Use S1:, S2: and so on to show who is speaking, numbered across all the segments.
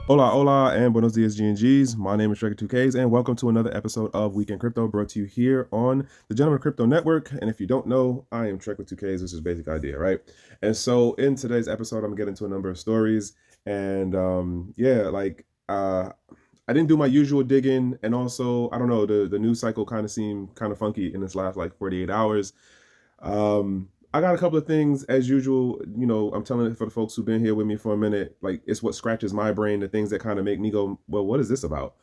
S1: Hola, hola, and buenos dias, GnGs. My name is Trekkw2ks, and welcome to another episode of Weekend Crypto, brought to you here on the Gentleman Crypto Network. And if you don't know, I am Trekkw2ks, which is basic idea, right? And so in today's episode, I'm getting to a number of stories, and I didn't do my usual digging, and also I don't know, the news cycle kind of seemed kind of funky in this last like 48 hours. I got a couple of things as usual. You know, I'm telling it for the folks who've been here with me for a minute. Like, it's what scratches my brain, the things that kind of make me go, well, what is this about?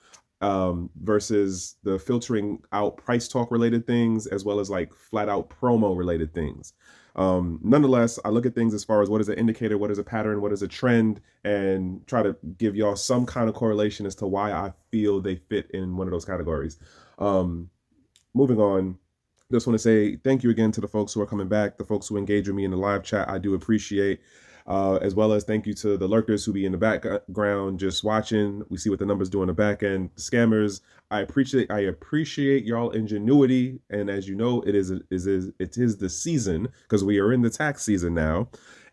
S1: Versus the filtering out price talk related things, as well as like flat out promo related things. Nonetheless, I look at things as far as what is an indicator, what is a pattern, what is a trend, and try to give y'all some kind of correlation as to why I feel they fit in one of those categories. Moving on. Just want to say thank you again to the folks who are coming back, the folks who engage with me in the live chat. I do appreciate, as well as thank you to the lurkers who be in the background just watching. We see what the numbers do on the back end. The scammers, I appreciate y'all ingenuity, and as you know, it is the season, because we are in the tax season now.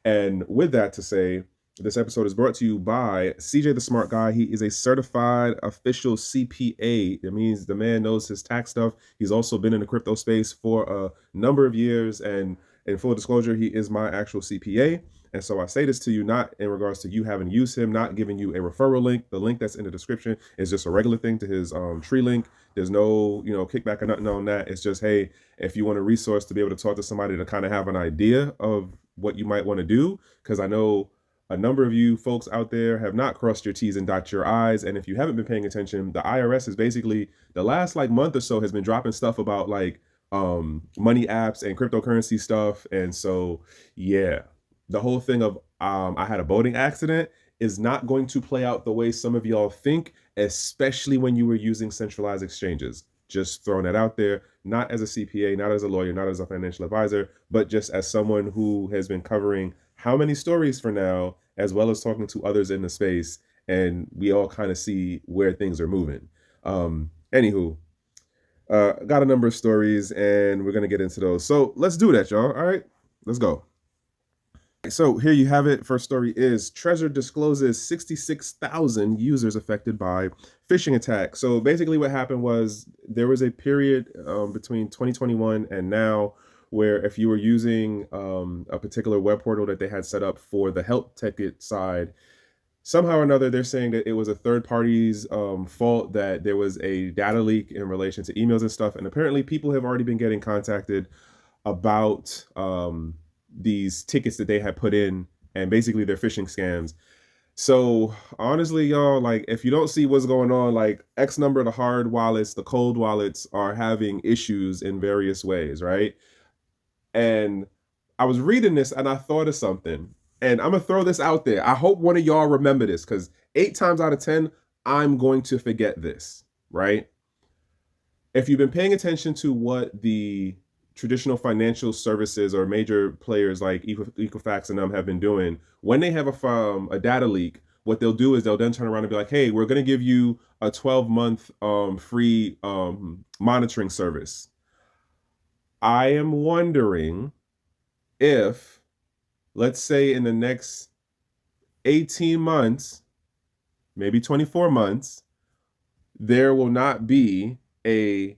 S1: And with that to say, this episode is brought to you by CJ the Smart Guy. He is a certified official CPA. It means the man knows his tax stuff. He's also been in the crypto space for a number of years. And in full disclosure, he is my actual CPA. And so I say this to you not in regards to you having to use him, not giving you a referral link. The link that's in the description is just a regular thing to his tree link. There's no, kickback or nothing on that. It's just, hey, if you want a resource to be able to talk to somebody to kind of have an idea of what you might want to do, because I know a number of you folks out there have not crossed your T's and dot your I's. And if you haven't been paying attention, the IRS is basically the last like month or so has been dropping stuff about like money apps and cryptocurrency stuff. And so, yeah, the whole thing of I had a boating accident is not going to play out the way some of y'all think, especially when you were using centralized exchanges. Just throwing that out there, not as a CPA, not as a lawyer, not as a financial advisor, but just as someone who has been covering how many stories for now, as well as talking to others in the space, and we all kind of see where things are moving. Anywho, got a number of stories, and we're gonna get into those. So let's do that, y'all. All right, let's go. So here you have it. First story is Trezor discloses 66,000 users affected by phishing attack. So basically what happened was there was a period between 2021 and now where if you were using a particular web portal that they had set up for the help ticket side, somehow or another, they're saying that it was a third party's fault, that there was a data leak in relation to emails and stuff. And apparently people have already been getting contacted about these tickets that they had put in, and basically they're phishing scams. So honestly, y'all, like, if you don't see what's going on, like X number of the hard wallets, the cold wallets are having issues in various ways, right? And I was reading this and I thought of something, and I'm gonna throw this out there. I hope one of y'all remember this, because 8 times out of 10, I'm going to forget this, right? If you've been paying attention to what the traditional financial services or major players like Equifax and them have been doing, when they have a data leak, what they'll do is they'll then turn around and be like, hey, we're going to give you a 12-month free monitoring service. I am wondering if, let's say in the next 18 months, maybe 24 months, there will not be a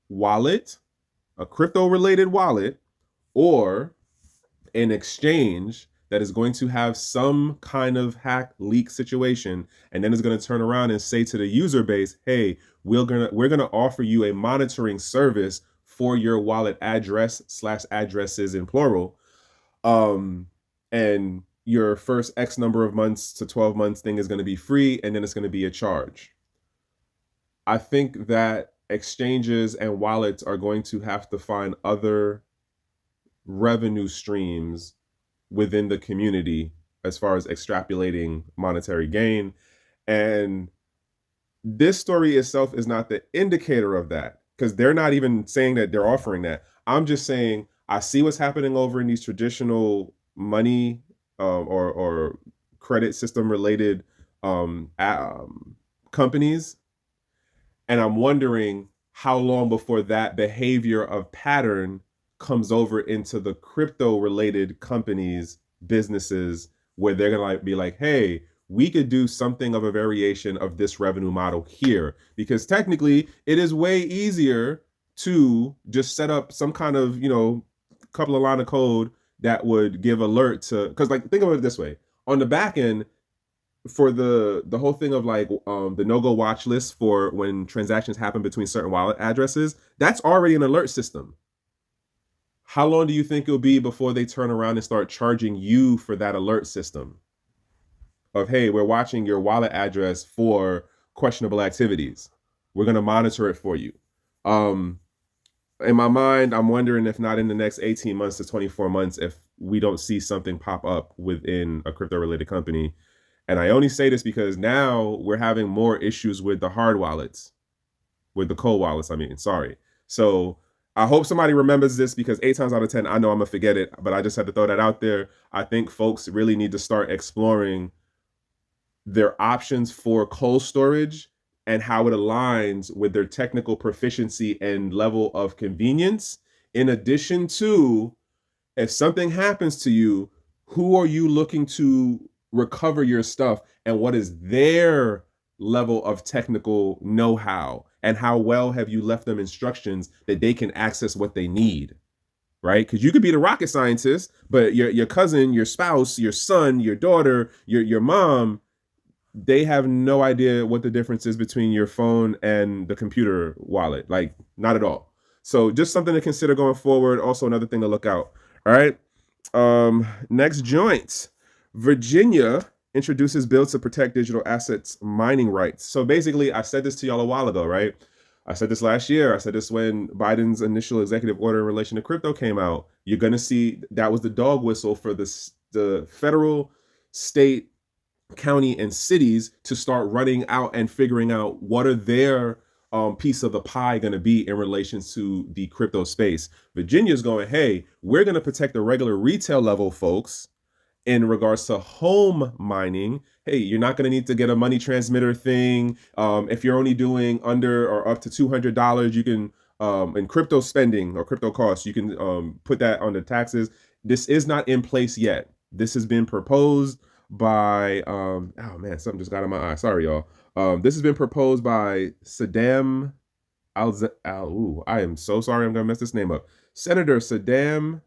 S1: wallet, a crypto-related wallet, or an exchange that is going to have some kind of hack leak situation, and then is going to turn around and say to the user base, hey, we're gonna offer you a monitoring service for your wallet address / addresses in plural, and your first X number of months to 12 months thing is going to be free, and then it's going to be a charge. I think that exchanges and wallets are going to have to find other revenue streams within the community as far as extrapolating monetary gain. And this story itself is not the indicator of that, because they're not even saying that they're offering that. I'm just saying I see what's happening over in these traditional money or credit system related companies. And I'm wondering how long before that behavior of pattern comes over into the crypto related companies, businesses, where they're going to be like, hey, we could do something of a variation of this revenue model here, because technically it is way easier to just set up some kind of, couple of line of code that would give alert to, because like, think of it this way. On the back end, for the whole thing of like the no-go watch list for when transactions happen between certain wallet addresses, that's already an alert system. How long do you think it'll be before they turn around and start charging you for that alert system of, hey, we're watching your wallet address for questionable activities, we're going to monitor it for you? In my mind, I'm wondering if not in the next 18 months to 24 months, if we don't see something pop up within a crypto related company. And I only say this because now we're having more issues with the hard wallets, with the cold wallets, sorry. So I hope somebody remembers this, because 8 times out of 10, I know I'm gonna forget it, but I just had to throw that out there. I think folks really need to start exploring their options for cold storage and how it aligns with their technical proficiency and level of convenience. In addition to, if something happens to you, who are you looking to recover your stuff, and what is their level of technical know-how, and how well have you left them instructions that they can access what they need, right? Because you could be the rocket scientist, but your cousin, your spouse, your son, your daughter, your mom, they have no idea what the difference is between your phone and the computer wallet. Like, not at all. So just something to consider going forward. Also another thing to look out. All right. Next joint. Virginia introduces bill to protect digital assets mining rights. So basically, I said this to y'all a while ago, right? I said this last year. I said this when Biden's initial executive order in relation to crypto came out. You're going to see that was the dog whistle for the federal, state, county, and cities to start running out and figuring out what are their piece of the pie going to be in relation to the crypto space. Virginia's going, hey, we're going to protect the regular retail level folks in regards to home mining. Hey, you're not going to need to get a money transmitter thing. If you're only doing under or up to $200, you can, in crypto spending or crypto costs, you can put that on the taxes. This is not in place yet. This has been proposed by, oh man, something just got in my eye. Sorry, y'all. This has been proposed by Saddam I am so sorry, I'm going to mess this name up. Senator Saddam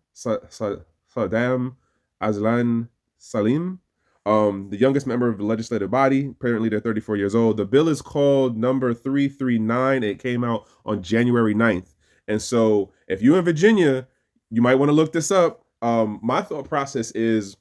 S1: Aslan Salim, the youngest member of the legislative body. Apparently they're 34 years old. The bill is called number 339. It came out on January 9th. And so if you're in Virginia, you might want to look this up. My thought process is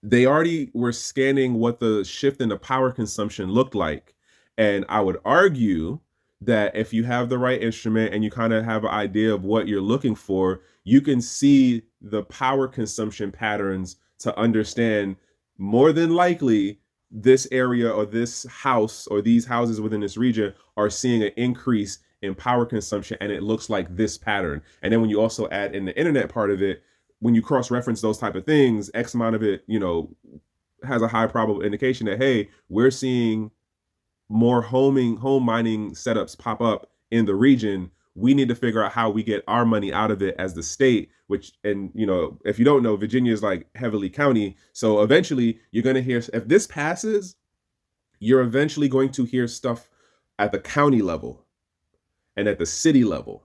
S1: they already were scanning what the shift in the power consumption looked like. And I would argue that if you have the right instrument and you kind of have an idea of what you're looking for, you can see the power consumption patterns to understand more than likely this area or this house or these houses within this region are seeing an increase in power consumption, and it looks like this pattern. And then when you also add in the internet part of it, when you cross-reference those type of things, X amount of it, has a high probable indication that, hey, we're seeing more home mining setups pop up in the region. We need to figure out how we get our money out of it as the state, which, and if you don't know, Virginia is like heavily county. So eventually you're going to hear, if this passes, you're eventually going to hear stuff at the county level and at the city level.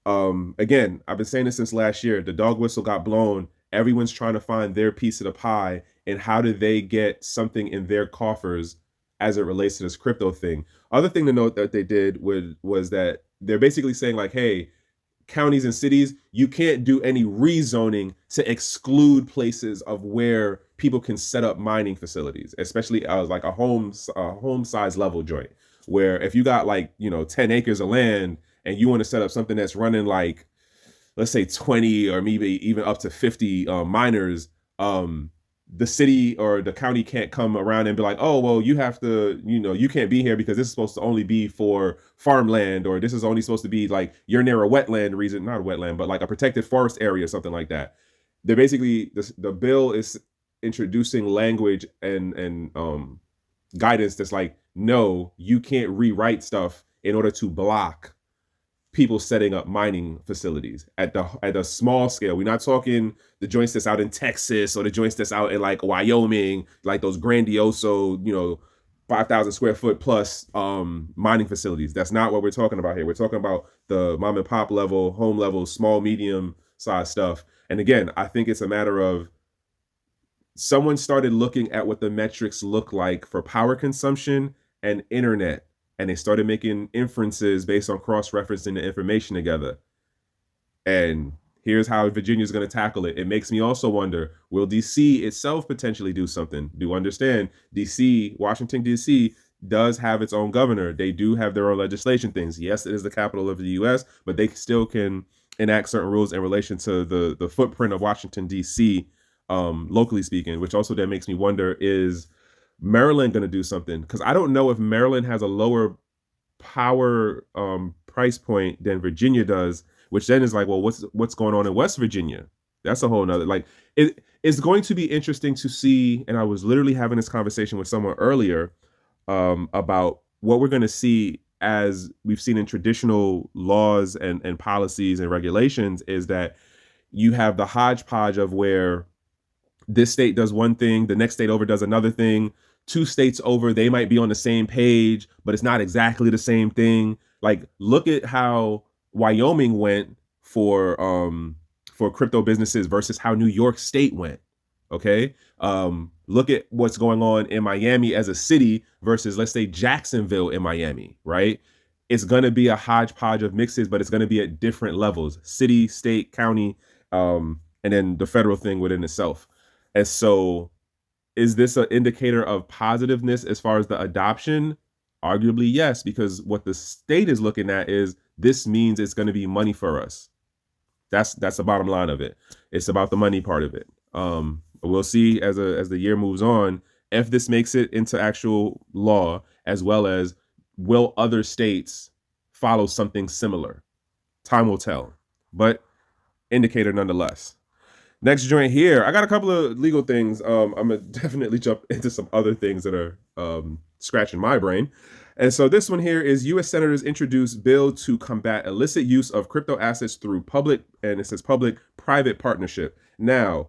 S1: Again, I've been saying this since last year. The dog whistle got blown. Everyone's trying to find their piece of the pie, and how do they get something in their coffers as it relates to this crypto thing. Other thing to note that they did was that they're basically saying like, hey, counties and cities, you can't do any rezoning to exclude places of where people can set up mining facilities, especially as like a home size level joint, where if you got like 10 acres of land and you want to set up something that's running like, let's say 20 or maybe even up to 50 miners, the city or the county can't come around and be like, oh, well, you have to, you can't be here because this is supposed to only be for farmland, or this is only supposed to be like you're near a wetland reason, not a wetland, but like a protected forest area, something like that. They're basically, the bill is introducing language and guidance that's like, no, you can't rewrite stuff in order to block people setting up mining facilities at a small scale. We're not talking the joints that's out in Texas or the joints that's out in like Wyoming, like those grandioso, 5,000 square foot plus mining facilities. That's not what we're talking about here. We're talking about the mom and pop level, home level, small, medium size stuff. And again, I think it's a matter of someone started looking at what the metrics look like for power consumption and internet, and they started making inferences based on cross-referencing the information together. And here's how Virginia is going to tackle it. It makes me also wonder, will DC itself potentially do something? Do you understand? DC, Washington, DC, does have its own governor. They do have their own legislation things. Yes, it is the capital of the US, but they still can enact certain rules in relation to the footprint of Washington, DC, locally speaking, which also then makes me wonder, is Maryland going to do something? Because I don't know if Maryland has a lower power price point than Virginia does, which then is like, well, what's going on in West Virginia? That's a whole nother, like, it's going to be interesting to see. And I was literally having this conversation with someone earlier about what we're going to see as we've seen in traditional laws and policies and regulations, is that you have the hodgepodge of where this state does one thing, the next state over does another thing, 2 states over, they might be on the same page, but it's not exactly the same thing. Like, look at how Wyoming went for crypto businesses versus how New York State went. Okay. Look at what's going on in Miami as a city versus, let's say, Jacksonville in Miami, right? It's going to be a hodgepodge of mixes, but it's going to be at different levels: city, state, county, and then the federal thing within itself. And so, is this an indicator of positiveness as far as the adoption? Arguably, yes, because what the state is looking at is, this means it's going to be money for us. That's the bottom line of it. It's about the money part of it. We'll see as the year moves on if this makes it into actual law, as well as will other states follow something similar. Time will tell, but indicator nonetheless. Next joint here, I got a couple of legal things. I'm gonna definitely jump into some other things that are scratching my brain. And so this one here is U.S. Senators introduce bill to combat illicit use of crypto assets through public, and it says public-private partnership. Now,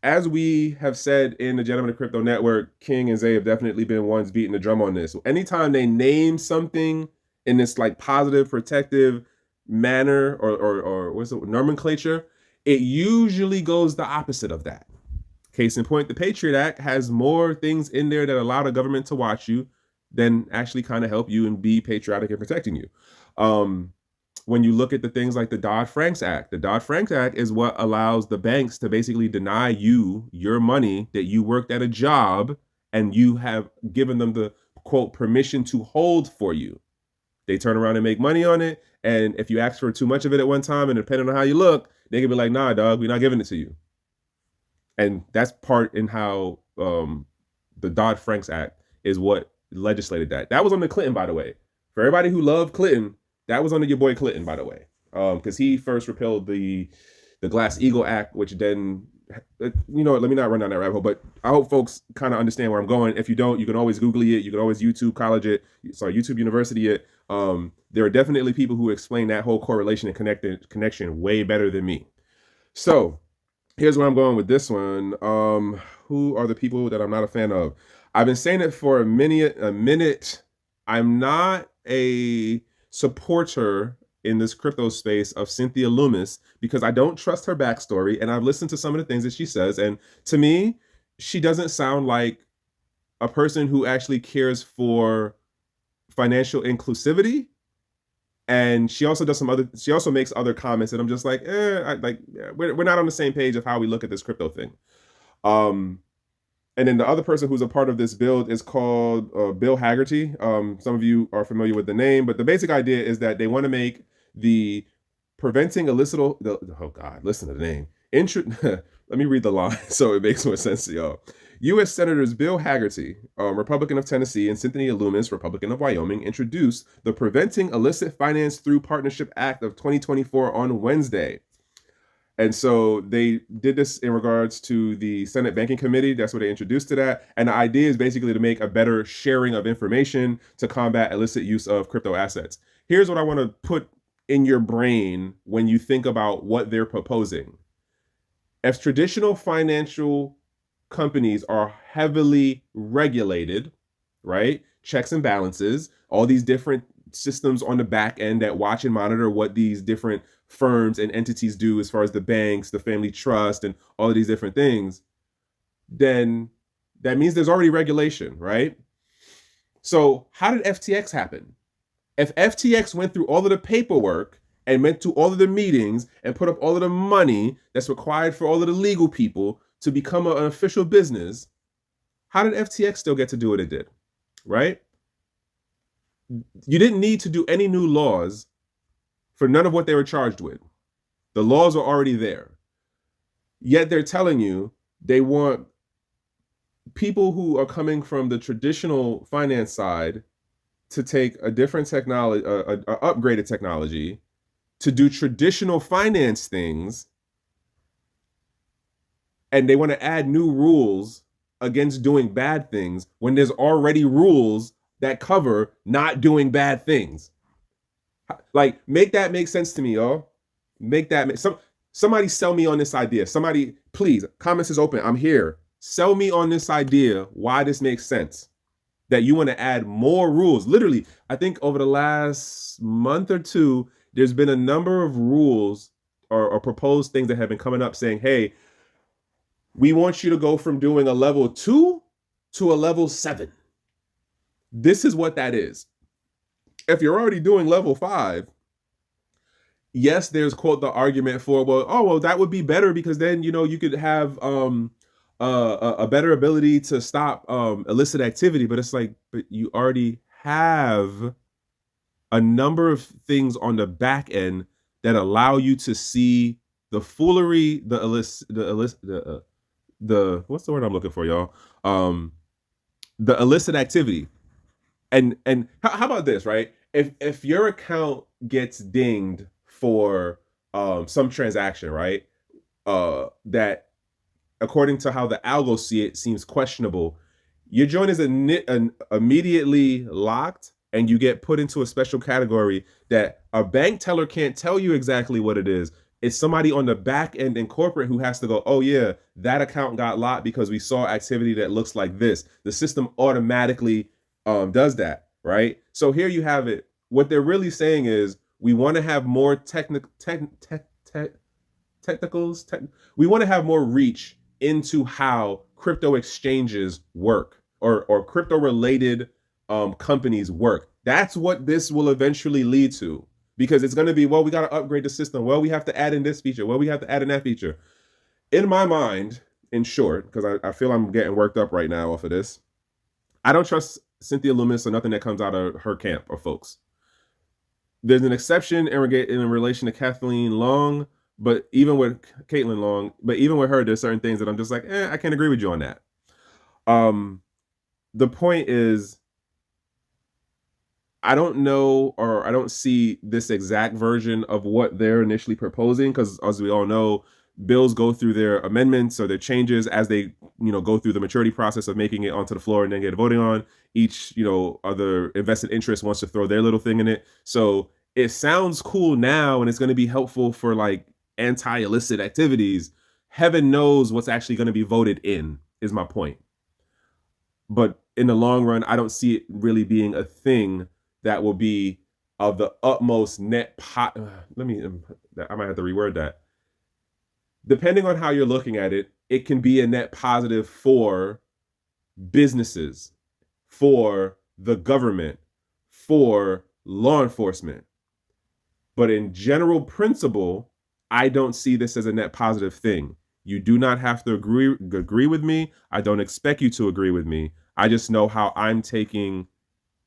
S1: as we have said in the Gentlemen of Crypto Network, King and Zay have definitely been ones beating the drum on this. Anytime they name something in this like positive, protective manner or what's the nomenclature, it usually goes the opposite of that. Case in point, the Patriot Act has more things in there that allow the government to watch you than actually kind of help you and be patriotic in protecting you. When you look at the things like the Dodd-Frank Act, the Dodd-Frank Act is what allows the banks to basically deny you your money that you worked at a job and you have given them the, quote, permission to hold for you. They turn around and make money on it. And if you ask for too much of it at one time, and depending on how you look, they can be like, nah, dog, we're not giving it to you. And that's part in how the Dodd-Frank Act is what legislated that. That was on the Clinton, by the way. For everybody who loved Clinton, that was under your boy Clinton, by the way. Because he first repealed the Glass-Steagall Act, which then, let me not run down that rabbit hole, but I hope folks kind of understand where I'm going. If you don't, you can always Google it. You can always YouTube University it. There are definitely people who explain that whole correlation and connection way better than me. So here's where I'm going with this one. Who are the people that I'm not a fan of? I've been saying it for a minute. I'm not a supporter in this crypto space of Cynthia Lummis because I don't trust her backstory. And I've listened to some of the things that she says. And to me, she doesn't sound like a person who actually cares for financial inclusivity. And she also does she also makes other comments that I'm just like, we're not on the same page of how we look at this crypto thing. And then the other person who's a part of this build is called Bill Haggerty. Some of you are familiar with the name, but the basic idea is that they want to make the preventing illicit, oh God, listen to the name. Let me read the line so it makes more sense to y'all. U.S. Senators Bill Haggerty, Republican of Tennessee, and Cynthia Lummis, Republican of Wyoming, introduced the Preventing Illicit Finance Through Partnership Act of 2024 on Wednesday. And so they did this in regards to the Senate Banking Committee. That's what they introduced to that. And the idea is basically to make a better sharing of information to combat illicit use of crypto assets. here's what I want to put in your brain when you think about what they're proposing. If traditional financial companies are heavily regulated, right? Checks and balances, all these different systems on the back end that watch and monitor what these different firms and entities do as far as the banks, the family trust, and all of these different things, then that means there's already regulation, right? So how did FTX happen? If FTX went through all of the paperwork and went to all of the meetings and put up all of the money that's required for all of the legal people to become an official business, how did FTX still get to do what it did, right? You didn't need to do any new laws for none of what they were charged with. The laws are already there. Yet they're telling you they want people who are coming from the traditional finance side to take a different technology, upgraded technology, to do traditional finance things, and they want to add new rules against doing bad things when there's already rules that cover not doing bad things. Like, make that make sense to me, y'all. Make that make somebody sell me on this idea. Somebody, please, comments is open. I'm here. Sell me on this idea why this makes sense. That you want to add more rules. Literally, I think over the last month or two, there's been a number of rules or proposed things that have been coming up saying, hey, we want you to go from doing a level 2 to a level 7. This is what that is. If you're already doing level 5, yes, there's, quote, the argument for, well, that would be better because then, you could have a better ability to stop illicit activity. But it's like, but you already have a number of things on the back end that allow you to see the foolery, the what's the word I'm looking for, y'all? The illicit activity. And how about this, right? If your account gets dinged for some transaction, right? That according to how the algos see it seems questionable, your joint is immediately locked and you get put into a special category that a bank teller can't tell you exactly what it is. It's somebody on the back end in corporate who has to go, oh yeah, that account got locked because we saw activity that looks like this. The system automatically does that, right? So here you have it. What they're really saying is we want to have more we want to have more reach into how crypto exchanges work or crypto related companies work. That's what this will eventually lead to, because it's going to be, well, we got to upgrade the system. Well, we have to add in this feature. Well, we have to add in that feature. In my mind, in short, because I feel I'm getting worked up right now off of this, I don't trust Cynthia Loomis or nothing that comes out of her camp or folks. There's an exception in relation to Kathleen Long, but even with Caitlin Long, but even with her, there's certain things that I'm just like, I can't agree with you on that. The point is, I don't know, or I don't see this exact version of what they're initially proposing, because as we all know, bills go through their amendments or their changes as they, go through the maturity process of making it onto the floor and then get voting on. Each, other invested interest wants to throw their little thing in it. So it sounds cool now and it's going to be helpful for like anti-illicit activities. Heaven knows what's actually going to be voted in, is my point. But in the long run, I don't see it really being a thing that will be of the utmost net I might have to reword that. Depending on how you're looking at it, it can be a net positive for businesses, for the government, for law enforcement. But in general principle, I don't see this as a net positive thing. You do not have to agree with me. I don't expect you to agree with me. I just know how I'm taking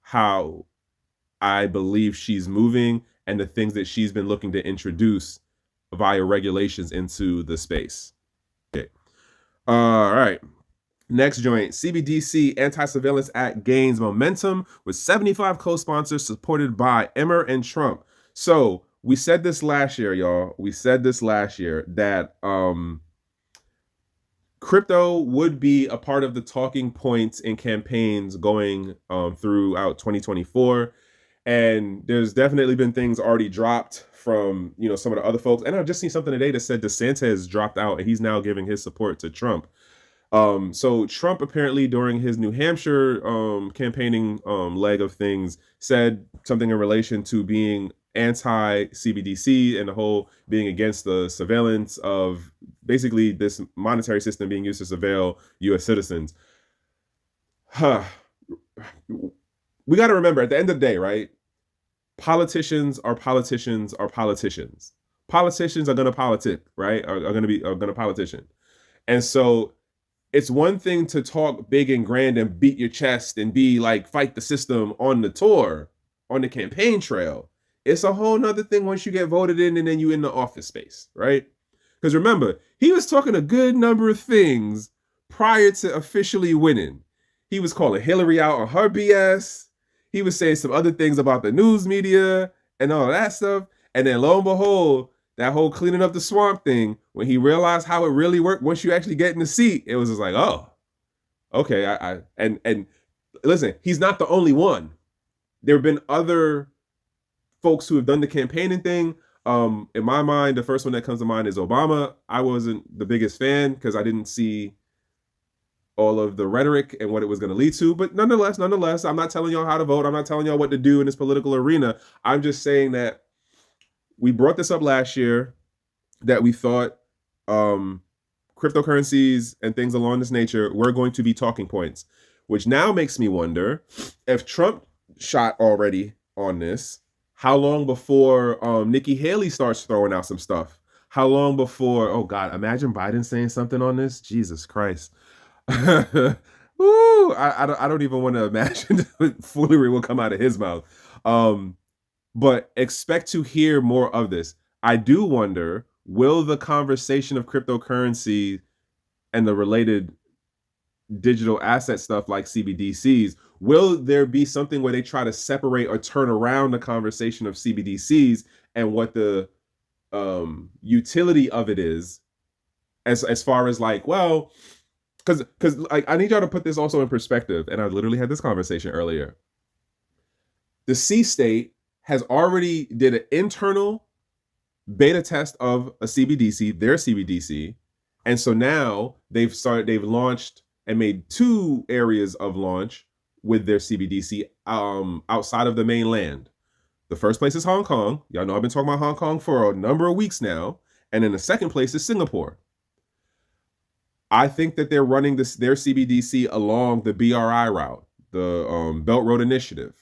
S1: how I believe she's moving and the things that she's been looking to introduce via regulations into the space. Okay. All right. Next joint, CBDC Anti-Surveillance Act gains momentum with 75 co-sponsors supported by Emmer and Trump. So we said this last year, y'all. We said this last year that crypto would be a part of the talking points in campaigns going throughout 2024. And there's definitely been things already dropped from, you know, some of the other folks. And I just seen something today that said DeSantis dropped out and he's now giving his support to Trump. So Trump apparently during his New Hampshire campaigning leg of things said something in relation to being anti-CBDC and the whole being against the surveillance of basically this monetary system being used to surveil U.S. citizens. We got to remember at the end of the day, right? Politicians are politicians are politicians. Politicians are going to politic, right? Are going to politician. And so it's one thing to talk big and grand and beat your chest and be like, fight the system on the tour, on the campaign trail. It's a whole nother thing once you get voted in and then you in the office space, right? Because remember, he was talking a good number of things prior to officially winning. He was calling Hillary out on her BS. He was saying some other things about the news media and all that stuff. And then lo and behold, that whole cleaning up the swamp thing, when he realized how it really worked, once you actually get in the seat, it was just like, oh, okay. And listen, he's not the only one. There have been other folks who have done the campaigning thing. In my mind, the first one that comes to mind is Obama. I wasn't the biggest fan because I didn't see all of the rhetoric and what it was going to lead to. But nonetheless, I'm not telling y'all how to vote. I'm not telling y'all what to do in this political arena. I'm just saying that we brought this up last year that we thought cryptocurrencies and things along this nature were going to be talking points, which now makes me wonder if Trump shot already on this, how long before Nikki Haley starts throwing out some stuff? How long before, oh God, imagine Biden saying something on this? Jesus Christ. Ooh, I don't even want to imagine what foolery will come out of his mouth. But expect to hear more of this. I do wonder, will the conversation of cryptocurrency and the related digital asset stuff like CBDCs, will there be something where they try to separate or turn around the conversation of CBDCs and what the utility of it is as far as like, well, because like I need y'all to put this also in perspective, and I literally had this conversation earlier. The C state has already did an internal beta test of a CBDC, their CBDC, and so now they've launched and made 2 areas of launch with their CBDC outside of the mainland. The first place is Hong Kong. Y'all know I've been talking about Hong Kong for a number of weeks now, and then the second place is Singapore. I think that they're running their CBDC along the BRI route, the Belt Road Initiative.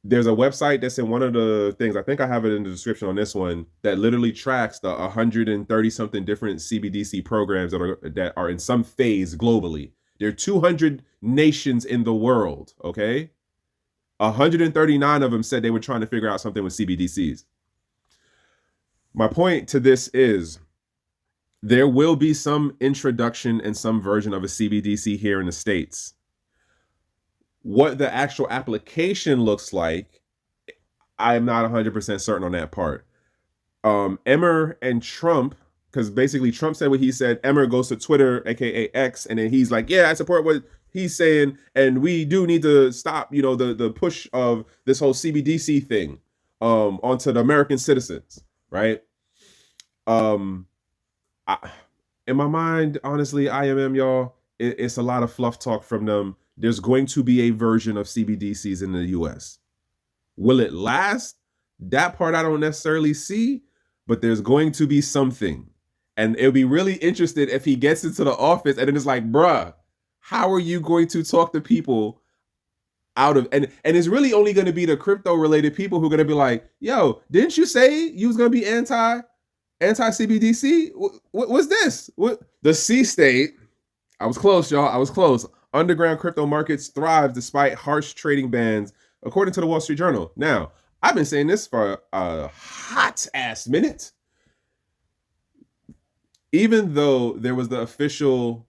S1: There's a website that's in one of the things, I think I have it in the description on this one, that literally tracks the 130 something different CBDC programs that are in some phase globally. There are 200 nations in the world, okay? 139 of them said they were trying to figure out something with CBDCs. My point to this is there will be some introduction and some version of a CBDC here in the States. What the actual application looks like, I am not 100% certain on that part. Emmer and Trump, because basically Trump said what he said. Emmer goes to Twitter, aka X, and then he's like, yeah, I support what he's saying, and we do need to stop, you know, the push of this whole CBDC thing onto the American citizens, right? In my mind, honestly, IMM, y'all, it's a lot of fluff talk from them. There's going to be a version of CBDCs in the US. Will it last? That part I don't necessarily see, but there's going to be something. And it'll be really interesting if he gets into the office and then it's like, bruh, how are you going to talk to people out of, and it's really only going to be the crypto related people who are going to be like, yo, didn't you say you was going to be anti-CBDC? What's this? What? The C state, I was close, y'all. I was close. Underground crypto markets thrive despite harsh trading bans, according to the Wall Street Journal. Now, I've been saying this for a hot ass minute. Even though there was the official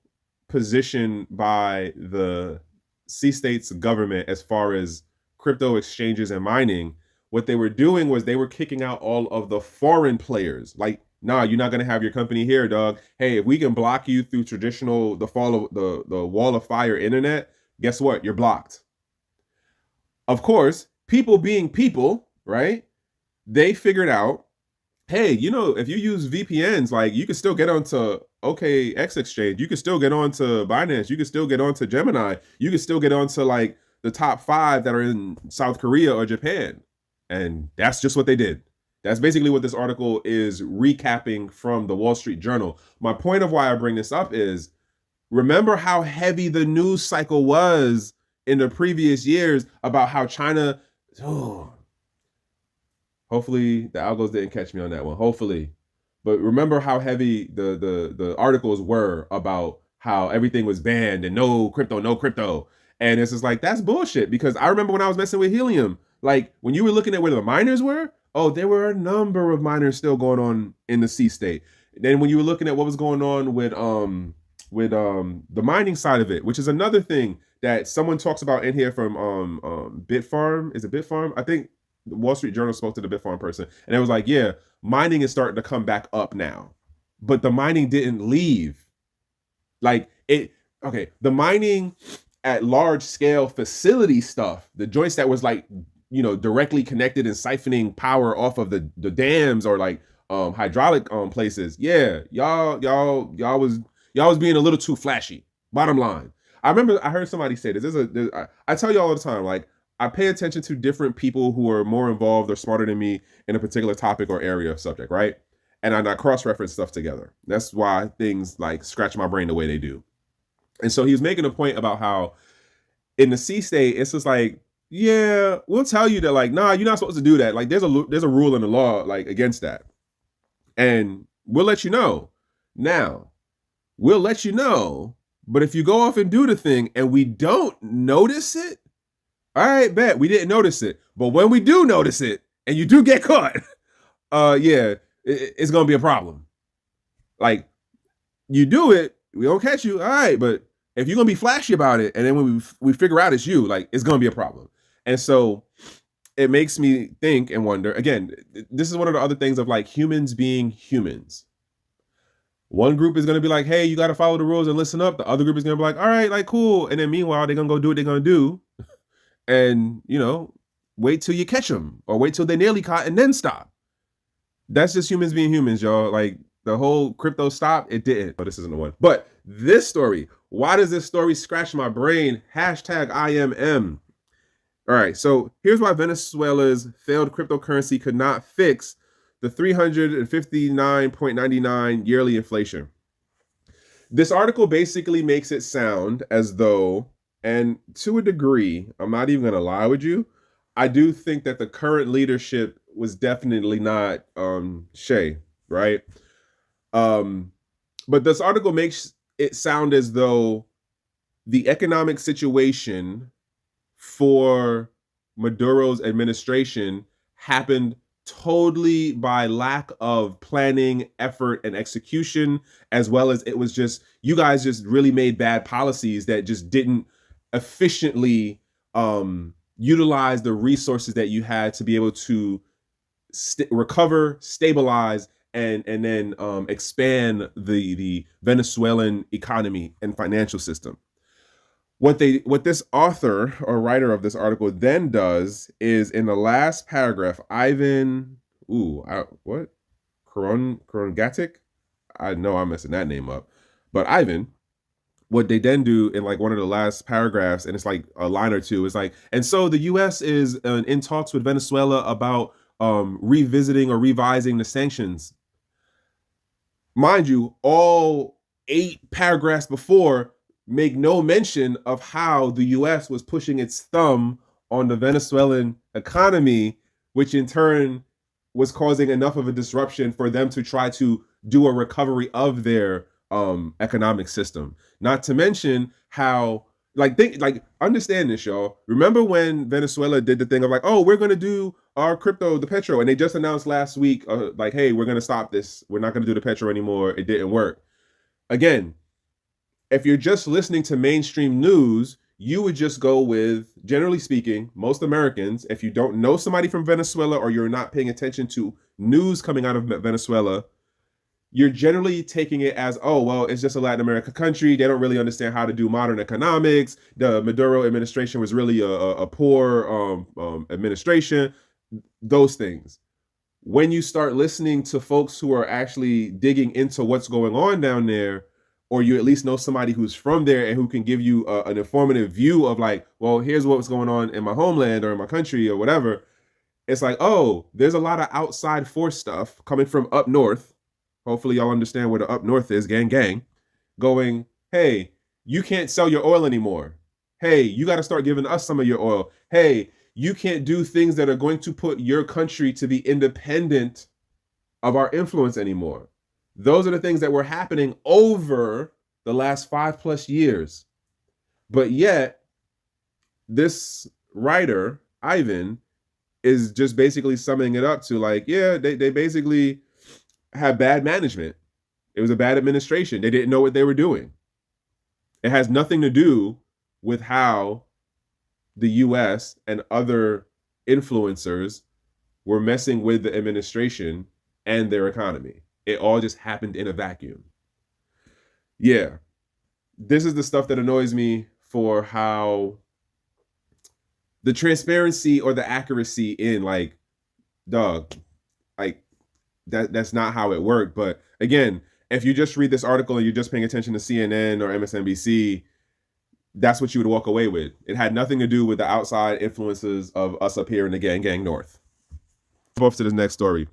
S1: position by the C state's government as far as crypto exchanges and mining, what they were doing was they were kicking out all of the foreign players. Like, nah, you're not gonna have your company here, dog. Hey, if we can block you through traditional, the wall of fire internet, guess what? You're blocked. Of course, people being people, right? They figured out, hey, you know, if you use VPNs, like you can still get onto OKX Exchange, you can still get onto Binance, you can still get onto Gemini, you can still get onto like the top 5 that are in South Korea or Japan. And that's just what they did. That's basically what this article is recapping from the Wall Street Journal. My point of why I bring this up is, remember how heavy the news cycle was in the previous years about how China, hopefully the algos didn't catch me on that one. Hopefully. But remember how heavy the articles were about how everything was banned and no crypto, no crypto. And it's just like, that's bullshit. Because I remember when I was messing with Helium, like when you were looking at where the miners were, oh, there were a number of miners still going on in the C state. Then when you were looking at what was going on with the mining side of it, which is another thing that someone talks about in here from Bitfarm. Is it Bitfarm? I think the Wall Street Journal spoke to the Bitfarm person, and it was like, yeah, mining is starting to come back up now, but the mining didn't leave. Like it, okay, the mining at large scale facility stuff, the joints that was like, you know, directly connected and siphoning power off of the dams or like hydraulic places. Yeah, y'all was being a little too flashy. Bottom line, I remember I heard somebody say this. I tell you all the time, like, I pay attention to different people who are more involved or smarter than me in a particular topic or area of subject, right? And I cross-reference stuff together. That's why things like scratch my brain the way they do. And so he was making a point about how in the C state, it's just like, yeah, we'll tell you that, like, nah, you're not supposed to do that. Like, there's a rule in the law like against that, and we'll let you know. Now, we'll let you know, but if you go off and do the thing and we don't notice it, all right, bet we didn't notice it. But when we do notice it and you do get caught, yeah, it's gonna be a problem. Like, you do it, we don't catch you, all right, but if you're gonna be flashy about it, and then when we figure out it's you, like, it's gonna be a problem. And so it makes me think and wonder, again, this is one of the other things of like humans being humans. One group is gonna be like, hey, you gotta follow the rules and listen up. The other group is gonna be like, all right, like, cool. And then meanwhile, they're gonna go do what they're gonna do. And, you know, wait till you catch them or wait till they're nearly caught and then stop. That's just humans being humans, y'all. Like, the whole crypto stop, it didn't. Oh, this isn't the one. But this story, why does this story scratch my brain? Hashtag IMM. All right, so here's why Venezuela's failed cryptocurrency could not fix the 359.99 yearly inflation. This article basically makes it sound as though, and to a degree, I'm not even going to lie with you, I do think that the current leadership was definitely not Shay, right? But this article makes it sound as though the economic situation for Maduro's administration happened totally by lack of planning, effort, and execution, as well as it was just, you guys just really made bad policies that just didn't efficiently utilize the resources that you had to be able to recover, stabilize, and then expand the Venezuelan economy and financial system. What this author or writer of this article then does is, in the last paragraph, Ivan, Krongatic? I know I'm messing that name up. But Ivan, what they then do in like one of the last paragraphs, and it's like a line or two, is like, and so the U.S. is in talks with Venezuela about revisiting or revising the sanctions. Mind you, all 8 paragraphs before make no mention of how the U.S. was pushing its thumb on the Venezuelan economy, which in turn was causing enough of a disruption for them to try to do a recovery of their economic system. Not to mention how, understand this, y'all. Remember when Venezuela did the thing of like, oh, we're going to do our crypto, the petro, and they just announced last week, like, hey, we're going to stop this. We're not going to do the petro anymore. It didn't work. Again, if you're just listening to mainstream news, you would just go with, generally speaking, most Americans, if you don't know somebody from Venezuela or you're not paying attention to news coming out of Venezuela, you're generally taking it as, oh, well, it's just a Latin America country. They don't really understand how to do modern economics. The Maduro administration was really a poor administration. Those things. When you start listening to folks who are actually digging into what's going on down there, or you at least know somebody who's from there and who can give you an informative view of like, well, here's what's going on in my homeland or in my country or whatever. It's like, oh, there's a lot of outside force stuff coming from up north. Hopefully y'all understand where the up north is, gang, going, hey, you can't sell your oil anymore. Hey, you got to start giving us some of your oil. Hey, you can't do things that are going to put your country to be independent of our influence anymore. Those are the things that were happening over the last 5+ years. But yet, this writer, Ivan, is just basically summing it up to like, yeah, they basically have bad management. It was a bad administration. They didn't know what they were doing. It has nothing to do with how the US and other influencers were messing with the administration and their economy. It all just happened in a vacuum. Yeah, this is the stuff that annoys me for how the transparency or the accuracy in like, dog, like that's not how it worked. But again, if you just read this article and you're just paying attention to CNN or MSNBC, that's what you would walk away with. It had nothing to do with the outside influences of us up here in the gang north. Off to the next story.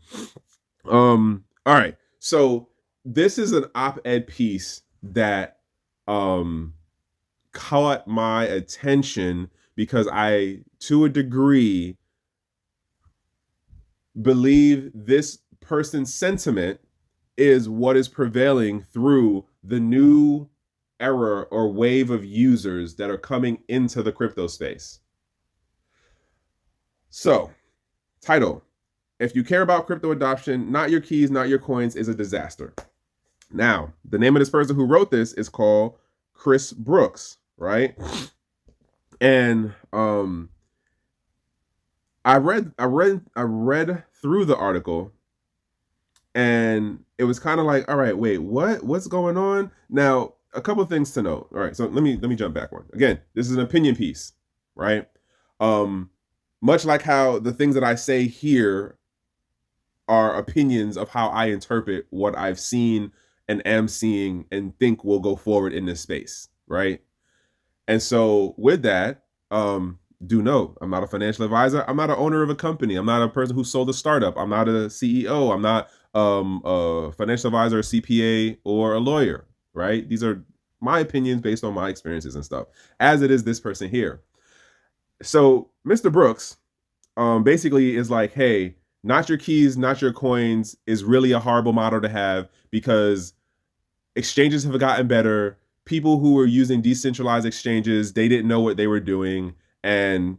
S1: All right. So this is an op-ed piece that caught my attention because I, to a degree, believe this person's sentiment is what is prevailing through the new era or wave of users that are coming into the crypto space. So, title: if you care about crypto adoption, not your keys, not your coins is a disaster. Now, the name of this person who wrote this is called Chris Brooks, right? And I read through the article, and it was kind of like, all right, wait, what's going on? Now, a couple of things to note. All right, so let me jump back one. Again, this is an opinion piece, right? Much like how the things that I say here are opinions of how I interpret what I've seen and am seeing and think will go forward in this space, right? And so with that, do note, I'm not a financial advisor. I'm not an owner of a company. I'm not a person who sold a startup. I'm not a CEO. I'm not a financial advisor, a CPA, or a lawyer, right? These are my opinions based on my experiences and stuff, as it is this person here. So Mr. Brooks basically is like, hey, not your keys, not your coins is really a horrible motto to have because exchanges have gotten better. People who were using decentralized exchanges, they didn't know what they were doing. And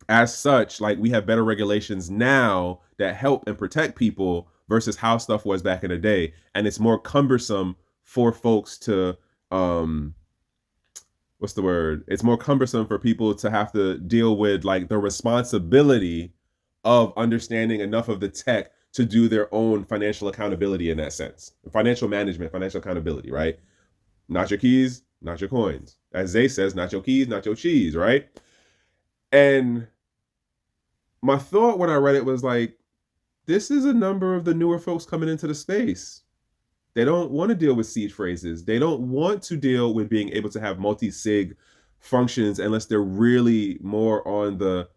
S1: as such, like, we have better regulations now that help and protect people versus how stuff was back in the day. And it's more cumbersome for folks to, what's the word? It's more cumbersome for people to have to deal with like the responsibility of understanding enough of the tech to do their own financial accountability in that sense. Financial management, financial accountability, right? Not your keys, not your coins. As Zay says, not your keys, not your cheese, right? And my thought when I read it was like, this is a number of the newer folks coming into the space. They don't want to deal with seed phrases. They don't want to deal with being able to have multi-sig functions unless they're really more on the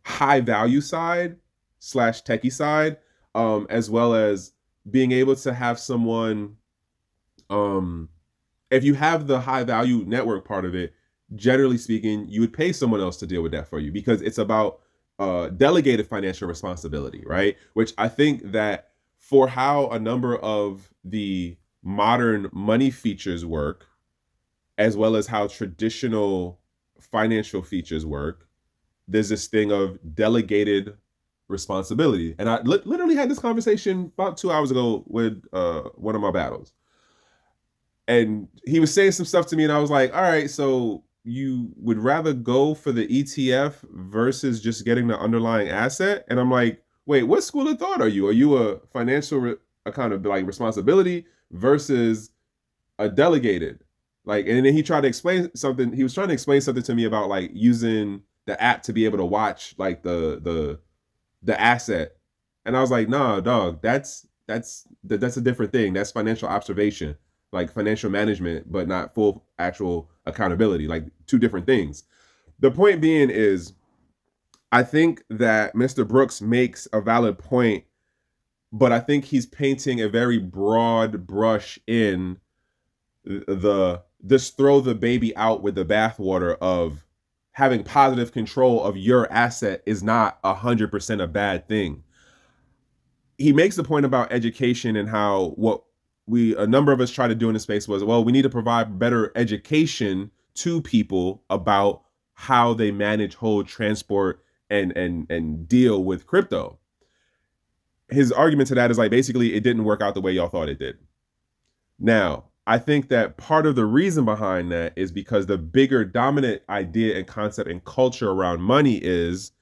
S1: high value side / techie side, as well as being able to have someone, if you have the high value network part of it, generally speaking, you would pay someone else to deal with that for you because it's about delegated financial responsibility, right? Which I think that for how a number of the modern money features work, as well as how traditional financial features work, there's this thing of delegated responsibility. And I literally had this conversation about 2 hours ago with one of my battles. And he was saying some stuff to me and I was like, all right, so you would rather go for the ETF versus just getting the underlying asset? And I'm like, wait, what school of thought are you? Are you a financial a kind of like responsibility versus a delegated. Like, and then he tried to explain something. He was trying to explain something to me about like using the app to be able to watch like the asset. And I was like, nah, dog, that's a different thing. That's financial observation, like financial management, but not full actual accountability, like two different things. The point being is, I think that Mr. Brooks makes a valid point, but I think he's painting a very broad brush in the just throw the baby out with the bathwater of having positive control of your asset is not 100% a bad thing. He makes the point about education and how what a number of us try to do in the space was, well, we need to provide better education to people about how they manage, hold, transport, and deal with crypto. His argument to that is like, basically, it didn't work out the way y'all thought it did. Now, I think that part of the reason behind that is because the bigger dominant idea and concept and culture around money is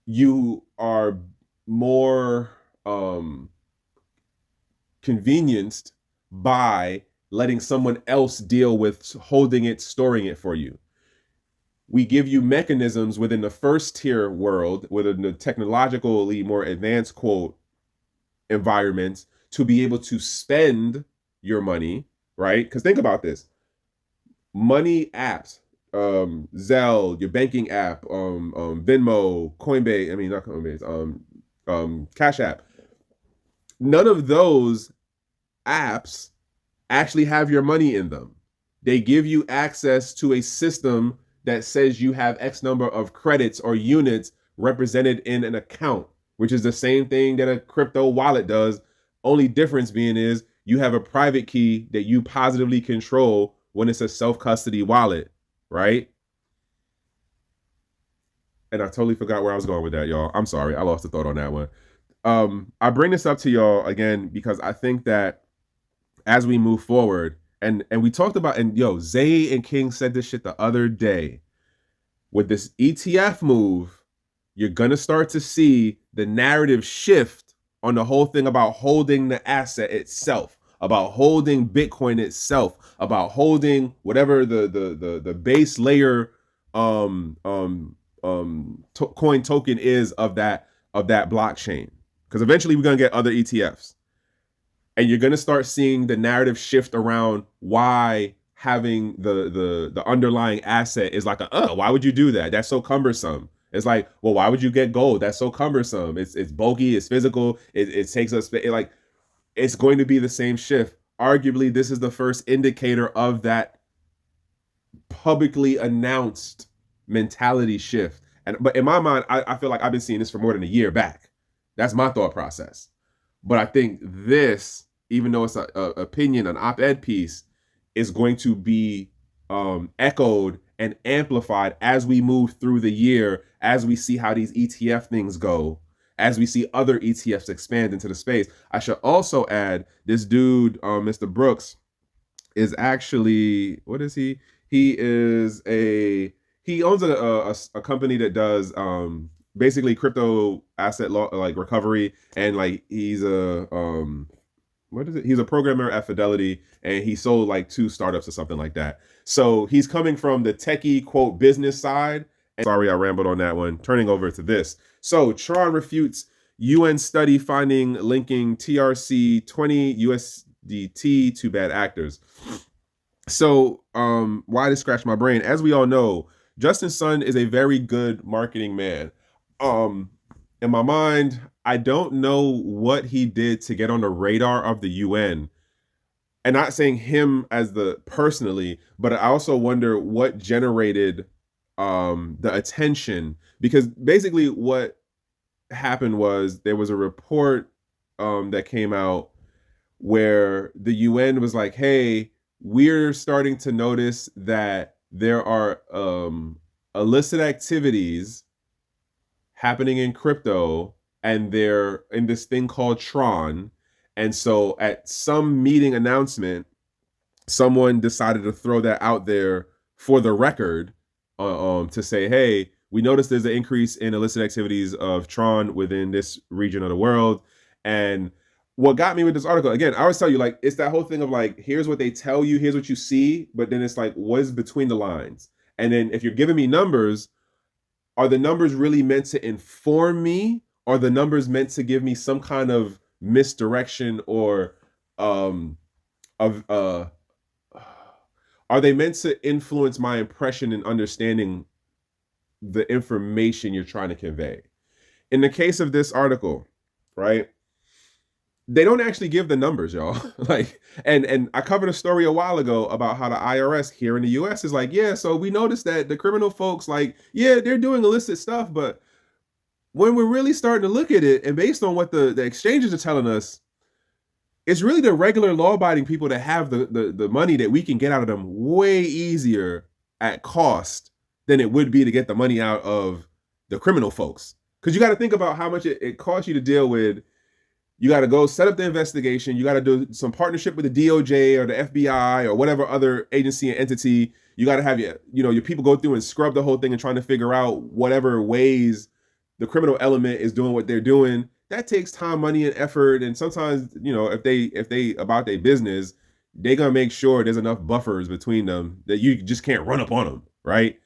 S1: you are more convenienced by letting someone else deal with holding it, storing it for you. We give you mechanisms within the first tier world, within the technologically more advanced quote environments, to be able to spend your money, right? Because think about this. Money apps, Zelle, your banking app, Venmo, Coinbase, I mean, not Coinbase, Cash App. None of those apps actually have your money in them. They give you access to a system that says you have X number of credits or units represented in an account, which is the same thing that a crypto wallet does. Only difference being is you have a private key that you positively control when it's a self-custody wallet, right? And I totally forgot where I was going with that, y'all. I'm sorry. I lost the thought on that one. I bring this up to y'all again because I think that as we move forward, and we talked about, and yo, Zay and King said this shit the other day, with this ETF move, you're gonna start to see the narrative shift on the whole thing about holding the asset itself, about holding Bitcoin itself, about holding whatever the base layer coin token is of that blockchain. Because eventually we're gonna get other ETFs. And you're gonna start seeing the narrative shift around why having the underlying asset is like why would you do that? That's so cumbersome. It's like, well, why would you get gold? That's so cumbersome. It's bulky, it's physical, it takes us like, it's going to be the same shift. Arguably, this is the first indicator of that publicly announced mentality shift. But in my mind, I feel like I've been seeing this for more than a year back. That's my thought process. But I think this, even though it's an opinion, an op-ed piece, is going to be echoed and amplified as we move through the year, as we see how these ETF things go, as we see other ETFs expand into the space. I should also add, this dude, Mr. Brooks, is actually, what is he? He owns a company that does basically crypto asset like recovery, and like he's a he's a programmer at Fidelity, and he sold like 2 startups or something like that. So he's coming from the techie quote business side. And sorry, I rambled on that one. Turning over to this. So Tron refutes UN study finding linking TRC20 USDT to bad actors. So why did scratch my brain? As we all know, Justin Sun is a very good marketing man. In my mind, I don't know what he did to get on the radar of the UN. And not saying him as the personally, but I also wonder what generated the attention, because basically what happened was there was a report that came out where the UN was like, hey, we're starting to notice that there are illicit activities happening in crypto, and they're in this thing called Tron. And so at some meeting announcement, someone decided to throw that out there for the record, to say, hey, we noticed there's an increase in illicit activities of Tron within this region of the world. And what got me with this article, again, I always tell you, like, it's that whole thing of like, here's what they tell you, here's what you see, but then it's like, what is between the lines? And then if you're giving me numbers, are the numbers really meant to inform me? Are the numbers meant to give me some kind of misdirection, or of are they meant to influence my impression and understanding the information you're trying to convey? In the case of this article, right? They don't actually give the numbers, y'all. Like, and I covered a story a while ago about how the IRS here in the US is like, yeah, so we noticed that the criminal folks, like, yeah, they're doing illicit stuff, but when we're really starting to look at it, and based on what the exchanges are telling us, it's really the regular law-abiding people that have the money that we can get out of them way easier at cost than it would be to get the money out of the criminal folks. Because you got to think about how much it costs you to deal with. You got to go set up the investigation. You got to do some partnership with the DOJ or the FBI or whatever other agency and entity. You got to have your people go through and scrub the whole thing and trying to figure out whatever ways the criminal element is doing what they're doing. That takes time, money, and effort. And sometimes, if they about their business, they're gonna make sure there's enough buffers between them that you just can't run up on them, right?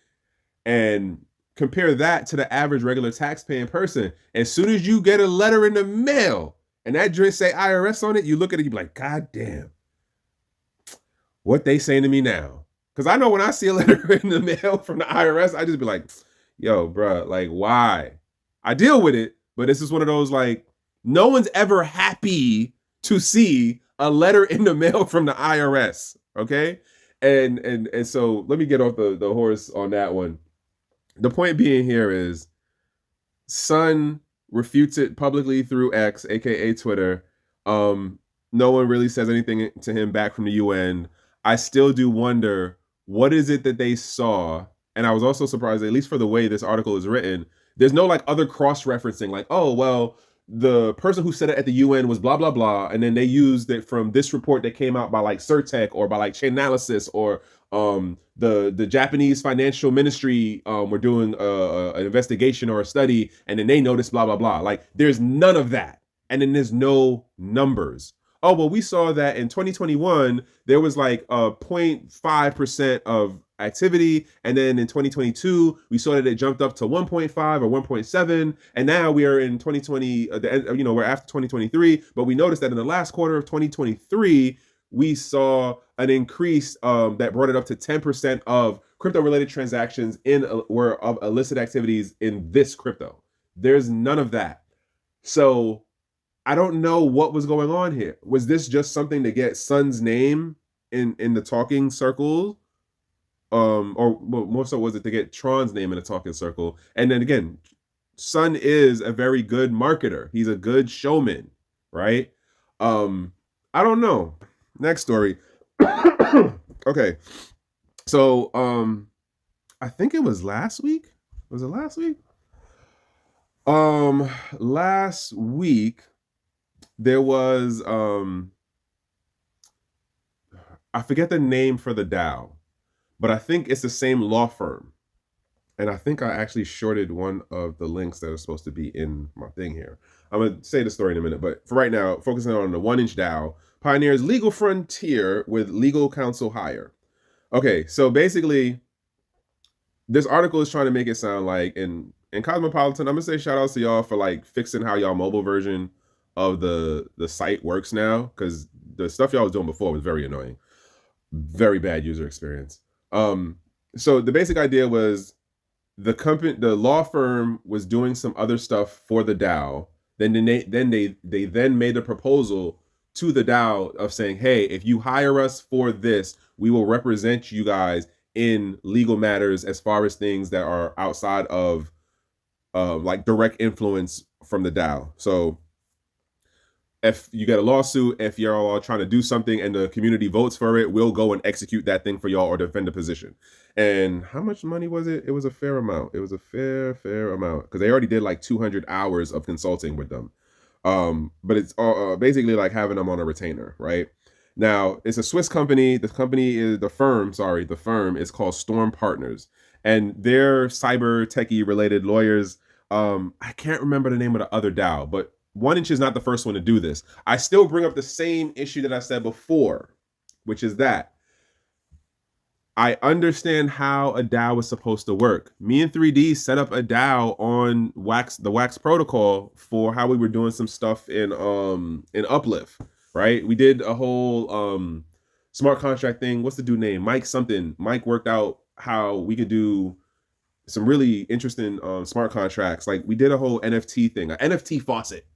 S1: And compare that to the average regular tax-paying person. As soon as you get a letter in the mail and that drink say IRS on it, you look at it, you be like, God damn, what they saying to me now? Because I know when I see a letter in the mail from the IRS, I just be like, yo, bro, like, why? I deal with it, but this is one of those, like, no one's ever happy to see a letter in the mail from the IRS, okay? And so let me get off the horse on that one. The point being here is, Sun refutes it publicly through X, aka Twitter. No one really says anything to him back from the UN. I still do wonder, what is it that they saw? And I was also surprised, at least for the way this article is written, there's no like other cross-referencing, like, oh, well, the person who said it at the UN was blah, blah, blah. And then they used it from this report that came out by like Certec or by like Chainalysis, or the Japanese financial ministry were doing an investigation or a study, and then they noticed blah, blah, blah. Like, there's none of that. And then there's no numbers. Oh, well, we saw that in 2021, there was like 0.5% of activity. And then in 2022, we saw that it jumped up to 1.5 or 1.7. And now we are in 2020, we're after 2023. But we noticed that in the last quarter of 2023, we saw an increase that brought it up to 10% of crypto-related transactions were of illicit activities in this crypto. There's none of that. So I don't know what was going on here. Was this just something to get Sun's name in the talking circle? Or more so, was it to get Tron's name in the talking circle? And then again, Sun is a very good marketer. He's a good showman, right? I don't know. Next story. Okay. So I think it was last week. Was it last week? Last week there was I forget the name for the DAO, but I think it's the same law firm. And I think I actually shorted one of the links that are supposed to be in my thing here. I'm going to say the story in a minute, but for right now, focusing on the 1inch DAO, pioneers legal frontier with legal counsel hire. Okay, so basically, this article is trying to make it sound like, in Cosmopolitan, I'm going to say shout outs to y'all for like fixing how y'all mobile version of the site works now, because the stuff y'all was doing before was very annoying. Very bad user experience. So the basic idea was, the law firm was doing some other stuff for the DAO. Then they made a proposal to the DAO of saying, hey, if you hire us for this, we will represent you guys in legal matters as far as things that are outside of like direct influence from the DAO. So if you get a lawsuit, if you're all trying to do something and the community votes for it, we'll go and execute that thing for y'all or defend a position. And how much money was it? It was a fair amount. It was a fair amount, because they already did like 200 hours of consulting with them. But it's basically like having them on a retainer, right? Now, it's a Swiss company. The firm is called Storm Partners, and they're cyber techie related lawyers. I can't remember the name of the other DAO, but 1inch is not the first one to do this. I still bring up the same issue that I said before, which is that I understand how a DAO is supposed to work. Me and 3D set up a DAO on the Wax protocol for how we were doing some stuff in Uplift, right? We did a whole smart contract thing. What's the dude name? Mike something. Mike worked out how we could do some really interesting smart contracts. Like we did a whole NFT thing, an NFT faucet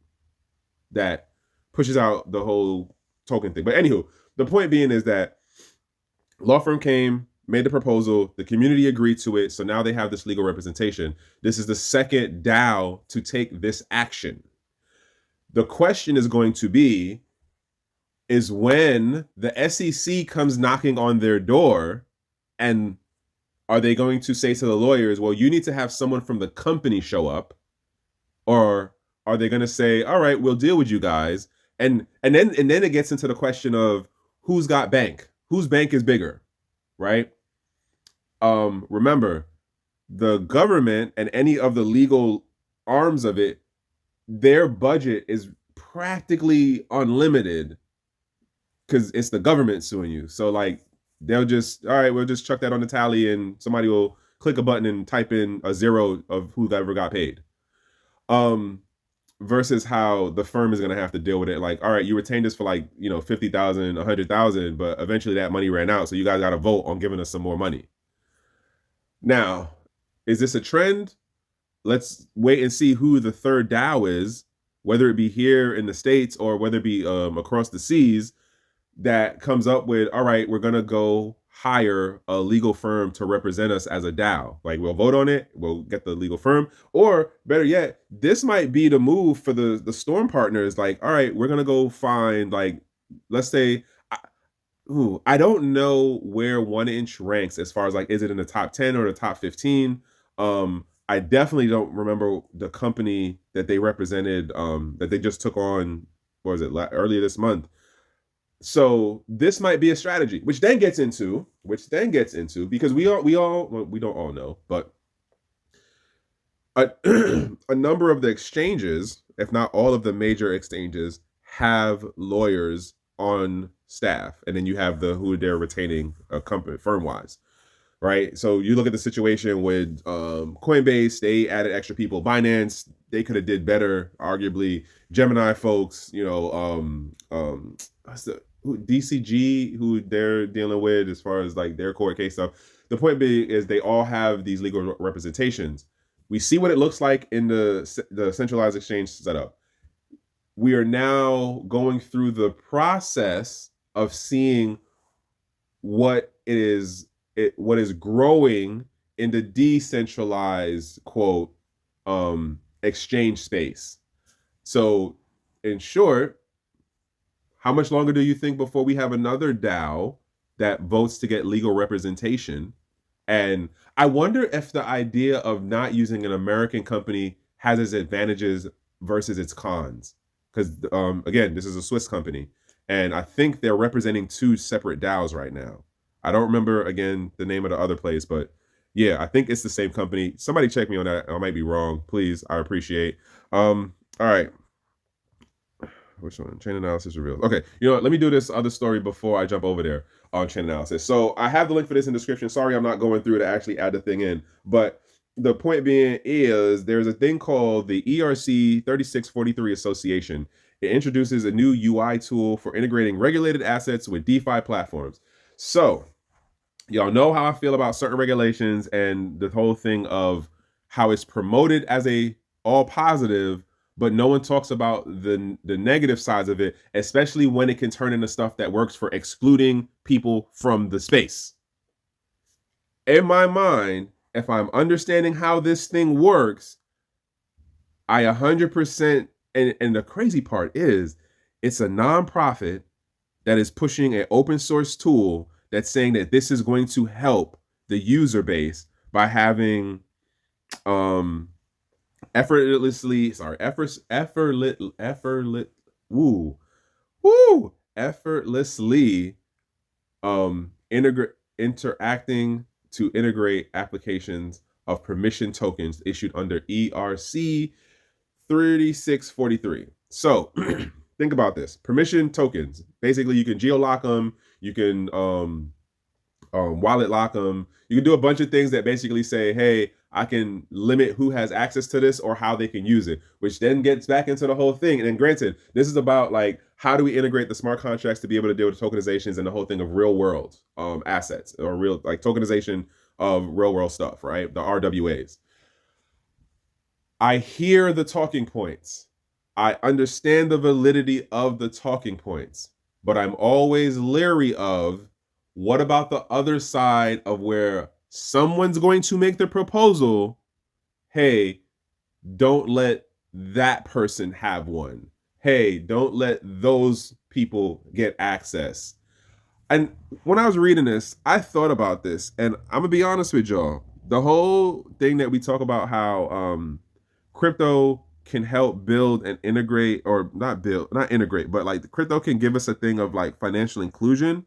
S1: that pushes out the whole token thing. But anywho, the point being is that law firm came, made the proposal, the community agreed to it, so now they have this legal representation. This is the second DAO to take this action. The question is going to be, is when the SEC comes knocking on their door, and are they going to say to the lawyers, well, you need to have someone from the company show up? Or are they going to say, all right, we'll deal with you guys? And then it gets into the question of who's got bank? Whose bank is bigger? Right? Remember, the government and any of the legal arms of it, their budget is practically unlimited because it's the government suing you. So like they'll just, all right, we'll just chuck that on the tally and somebody will click a button and type in a zero of whoever got paid. Versus how the firm is going to have to deal with it. Like, all right, you retained this for like, you know, 50,000, 100,000, but eventually that money ran out. So you guys got to vote on giving us some more money. Now, is this a trend? Let's wait and see who the third DAO is, whether it be here in the States or whether it be across the seas, that comes up with, all right, we're going to go hire a legal firm to represent us as a DAO. Like we'll vote on it, we'll get the legal firm, or better yet, this might be the move for the Storm partners. Like, all right, we're gonna go find, like, let's say, I don't know where 1inch ranks as far as like, is it in the top 10 or the top 15? I definitely don't remember the company that they represented, that they just took on, what was it, earlier this month. So this might be a strategy, which then gets into, because we don't all know, but a number of the exchanges, if not all of the major exchanges, have lawyers on staff, and then you have who they're retaining a company firm-wise, right? So you look at the situation with Coinbase, they added extra people. Binance, they could have did better, arguably. Gemini folks, you know, DCG, who they're dealing with as far as like their court case stuff. The point being is they all have these legal representations. We see what it looks like in the centralized exchange setup. We are now going through the process of seeing what is growing in the decentralized quote exchange space. So in short, how much longer do you think before we have another DAO that votes to get legal representation? And I wonder if the idea of not using an American company has its advantages versus its cons. Because again, this is a Swiss company, and I think they're representing two separate DAOs right now. I don't remember, again, the name of the other place, but yeah, I think it's the same company. Somebody check me on that. I might be wrong. Please, I appreciate. All right. Which one? Chain analysis revealed. Okay, you know what? Let me do this other story before I jump over there on chain analysis. So I have the link for this in the description. Sorry, I'm not going through to actually add the thing in. But the point being is there's a thing called the ERC3643 Association. It introduces a new UI tool for integrating regulated assets with DeFi platforms. So y'all know how I feel about certain regulations and the whole thing of how it's promoted as a all positive, but no one talks about the negative sides of it, especially when it can turn into stuff that works for excluding people from the space. In my mind, if I'm understanding how this thing works, I 100%, and the crazy part is, it's a nonprofit that is pushing an open source tool that's saying that this is going to help the user base by having effortlessly interacting to integrate applications of permission tokens issued under ERC3643. So think about this. Permission tokens. Basically, you can geo-lock them. You can wallet lock them. You can do a bunch of things that basically say, hey, I can limit who has access to this or how they can use it, which then gets back into the whole thing. And then granted, this is about like, how do we integrate the smart contracts to be able to deal with tokenizations and the whole thing of real world assets, or real like tokenization of real world stuff, right? The RWAs. I hear the talking points. I understand the validity of the talking points, but I'm always leery of, what about the other side of where someone's going to make the proposal, hey, don't let that person have one. Hey, don't let those people get access. And when I was reading this, I thought about this, and I'm gonna be honest with y'all. The whole thing that we talk about how crypto can help build and integrate, or not integrate, but like the crypto can give us a thing of like financial inclusion.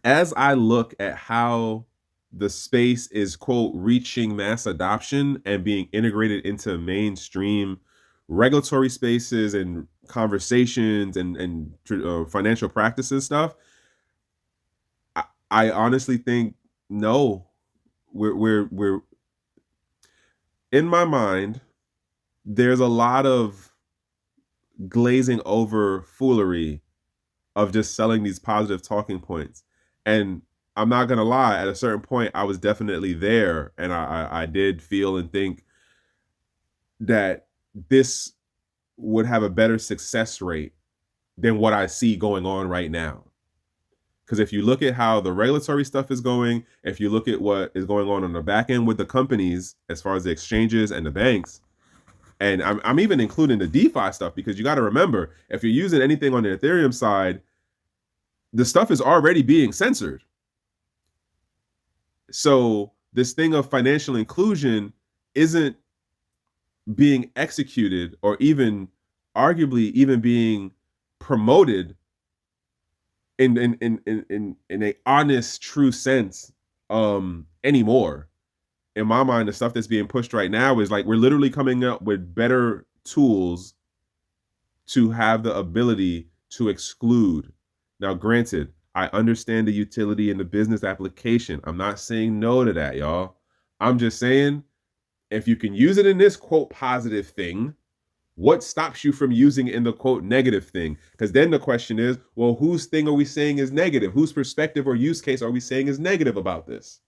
S1: As I look at how the space is, quote, reaching mass adoption and being integrated into mainstream regulatory spaces and conversations and financial practices stuff, I honestly think no. We're in my mind, there's a lot of glazing over foolery of just selling these positive talking points. And I'm not gonna lie, at a certain point, I was definitely there, and I did feel and think that this would have a better success rate than what I see going on right now. Because if you look at how the regulatory stuff is going, if you look at what is going on the back end with the companies, as far as the exchanges and the banks, and I'm even including the DeFi stuff, because you got to remember, if you're using anything on the Ethereum side, the stuff is already being censored. So this thing of financial inclusion isn't being executed, or even arguably even being promoted in a honest, true sense anymore. In my mind, the stuff that's being pushed right now is like, we're literally coming up with better tools to have the ability to exclude. Now, granted, I understand the utility in the business application. I'm not saying no to that, y'all. I'm just saying, if you can use it in this, quote, positive thing, what stops you from using it in the, quote, negative thing? Because then the question is, well, whose thing are we saying is negative? Whose perspective or use case are we saying is negative about this,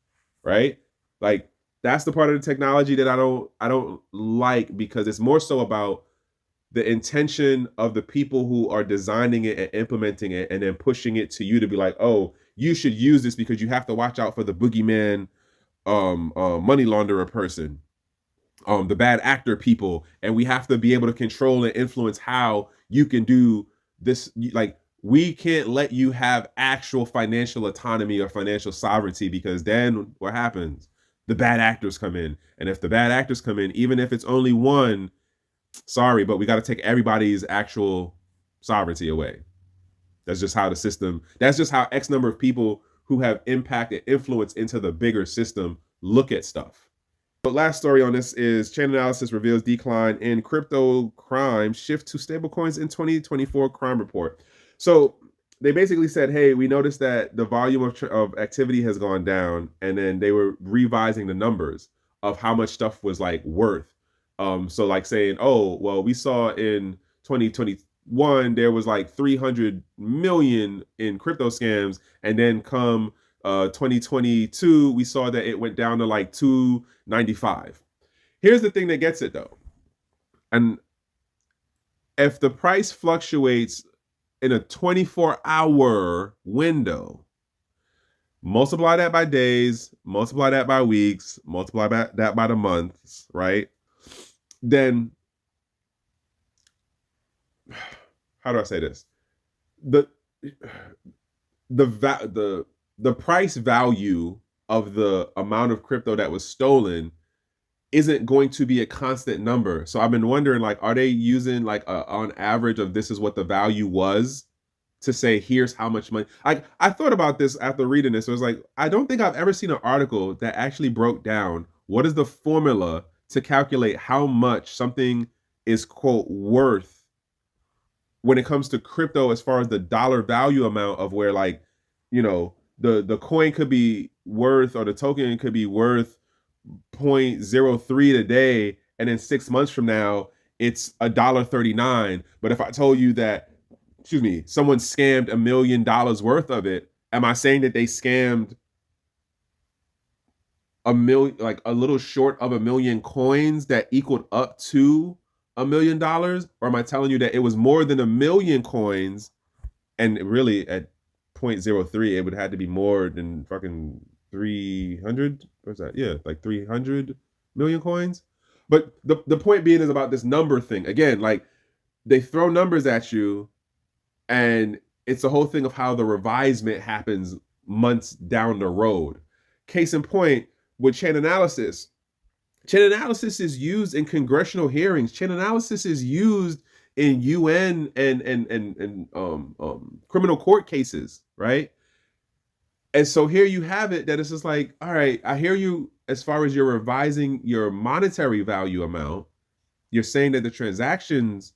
S1: right? Like, that's the part of the technology that I don't like, because it's more so about the intention of the people who are designing it and implementing it, and then pushing it to you to be like, oh, you should use this because you have to watch out for the boogeyman money launderer person, the bad actor people, and we have to be able to control and influence how you can do this. Like, we can't let you have actual financial autonomy or financial sovereignty, because then what happens? The bad actors come in. And if the bad actors come in, even if it's only one, sorry, but we got to take everybody's actual sovereignty away. That's just how the system, that's just how X number of people who have impact and influence into the bigger system look at stuff. The last story on this is chain analysis reveals decline in crypto crime, shift to stablecoins in 2024 crime report. So they basically said, hey, we noticed that the volume of activity has gone down, and then they were revising the numbers of how much stuff was like worth. So like saying, oh, well, we saw in 2021 there was like 300 million in crypto scams, and then come 2022 we saw that it went down to like 295. Here's the thing that gets it though, and if the price fluctuates in a 24-hour window, multiply that by days, multiply that by weeks, multiply that by the months, right? Then, how do I say this? The price value of the amount of crypto that was stolen isn't going to be a constant number. So I've been wondering, like, are they using like on average of this is what the value was to say, here's how much money? I thought about this after reading this. It was like, I don't think I've ever seen an article that actually broke down what is the formula to calculate how much something is, quote, worth when it comes to crypto, as far as the dollar value amount of where, like, you know, the coin could be worth, or the token could be worth 0.03 today, and then 6 months from now it's $1.39. But if I told you that, excuse me, someone scammed $1 million worth of it, am I saying that they scammed a million, like a little short of 1 million coins that equaled up to $1 million? Or am I telling you that it was more than 1 million coins, and really at 0.03 it would have to be more than fucking 300? What's that? Yeah, like 300 million coins. But the point being is about this number thing. Again, like, they throw numbers at you, and it's the whole thing of how the revisement happens months down the road. Case in point, with chain analysis. Chain analysis is used in congressional hearings. Chain analysis is used in UN and criminal court cases, right? And so here you have it, that it's just like, all right, I hear you as far as you're revising your monetary value amount. You're saying that the transactions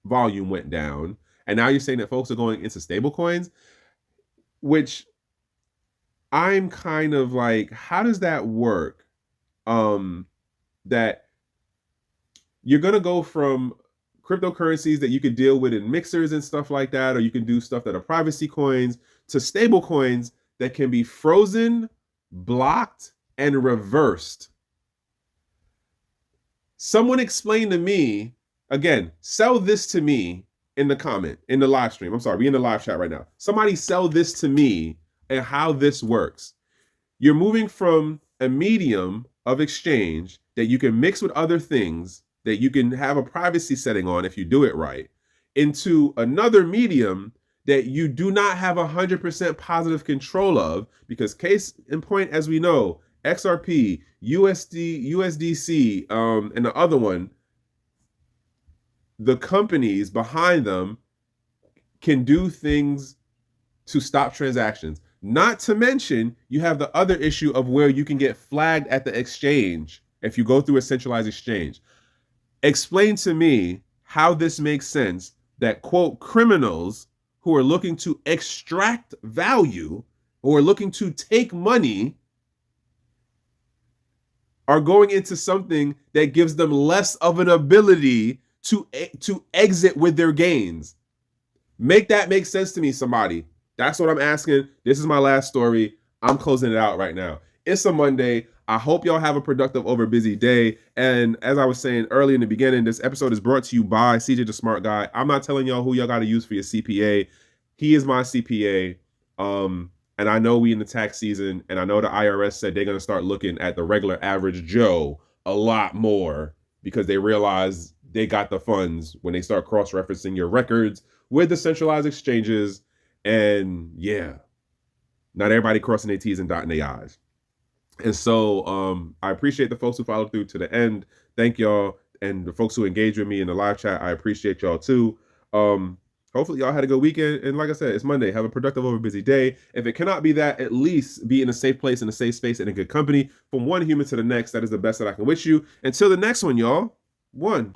S1: volume went down, and now you're saying that folks are going into stable coins, which I'm kind of like, how does that work? That you're gonna go from cryptocurrencies that you could deal with in mixers and stuff like that, or you can do stuff that are privacy coins, to stable coins that can be frozen, blocked, and reversed. Someone explain to me, again, sell this to me in the comment, in the live stream. I'm sorry, we in the live chat right now. Somebody sell this to me and how this works. You're moving from a medium of exchange that you can mix with other things, that you can have a privacy setting on if you do it right, into another medium that you do not have 100% positive control of, because case in point, as we know, XRP, USDC, and the other one, the companies behind them can do things to stop transactions. Not to mention, you have the other issue of where you can get flagged at the exchange if you go through a centralized exchange. Explain to me how this makes sense that, quote, criminals who are looking to extract value, who are looking to take money, are going into something that gives them less of an ability to exit with their gains. Make that make sense to me, somebody. That's what I'm asking. This is my last story. I'm closing it out right now. It's a Monday. I hope y'all have a productive over busy day. And as I was saying early in the beginning, this episode is brought to you by CJ the Smart Guy. I'm not telling y'all who y'all got to use for your CPA. He is my CPA. And I know we in the tax season, and I know the IRS said they're going to start looking at the regular average Joe a lot more, because they realize they got the funds when they start cross-referencing your records with the centralized exchanges. And yeah, not everybody crossing their T's and dotting their I's. And so I appreciate the folks who followed through to the end. Thank y'all. And the folks who engage with me in the live chat, I appreciate y'all too. Hopefully y'all had a good weekend. And like I said, it's Monday. Have a productive over busy day. If it cannot be that, at least be in a safe place, in a safe space, and in good company. From one human to the next, that is the best that I can wish you. Until the next one, y'all. One.